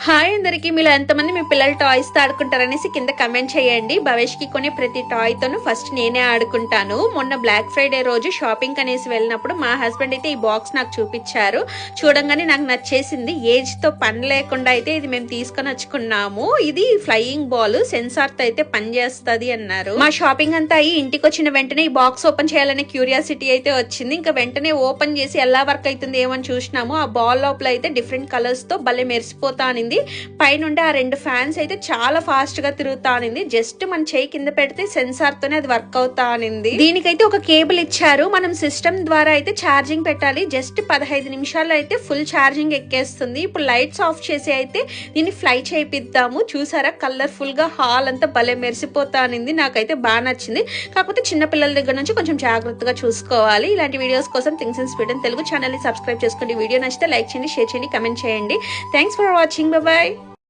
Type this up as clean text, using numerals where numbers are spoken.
Hi అందరికి, మీలో ఎంతమంది మీ పిల్లలు టాయ్స్ తో ఆడుకుంటారనేసి కింద కమెంట్ చేయండి. భవేష్ కి కొనే ప్రతి టాయ్ తోను ఫస్ట్ నేనే ఆడుకుంటాను. మొన్న బ్లాక్ ఫ్రైడే రోజు షాపింగ్ అనేసి వెళ్ళినప్పుడు మా హస్బెండ్ అయితే ఈ బాక్స్ నాకు చూపించారు. చూడంగానే నాకు నచ్చేసింది. ఏజ్ తో పని లేకుండా అయితే ఇది మేము తీసుకొని వచ్చుకున్నాము. ఇది ఫ్లయింగ్ బాల్, సెన్సార్ తో అయితే పనిచేస్తుంది అన్నారు. మా షాపింగ్ అంతా అయ్యి ఇంటికి వచ్చిన వెంటనే ఈ బాక్స్ ఓపెన్ చేయాలనే క్యూరియాసిటీ అయితే వచ్చింది. ఇంకా వెంటనే ఓపెన్ చేసి ఎలా వర్క్ అవుతుంది ఏమని చూసినాము. ఆ బాల్ లోపల అయితే డిఫరెంట్ కలర్స్ తో భలే మెరిసిపోతా పైనుండి ఆ రెండు ఫ్యాన్స్ అయితే చాలా ఫాస్ట్ గా తిరుగుతానింది. జస్ట్ మన చేయి కింద పెడితే సెన్సార్ తోనే అది వర్క్ అవుతానింది. దీనికైతే ఒక కేబుల్ ఇచ్చారు. మనం సిస్టమ్ ద్వారా అయితే ఛార్జింగ్ పెట్టాలి. జస్ట్ 15 నిమిషాల్లో అయితే ఫుల్ ఛార్జింగ్ ఎక్కేస్తుంది. ఇప్పుడు లైట్స్ ఆఫ్ చేసి అయితే దీన్ని ఫ్లై చేయిద్దాము. చూసారా, కలర్ఫుల్ గా హాల్ అంతా భలే మెరిసిపోతానింది. నాకైతే బాగా నచ్చింది. కాకపోతే చిన్న పిల్లల దగ్గర నుంచి కొంచెం జాగ్రత్తగా చూసుకోవాలి. ఇలాంటి వీడియోస్ కోసం things in speed Telugu channel ని సబ్స్క్రైబ్ చేసుకోండి. వీడియో నచ్చితే లైక్ చేయండి, షేర్ చేయండి, కమెంట్ చేయండి. Thanks for watching. Bye.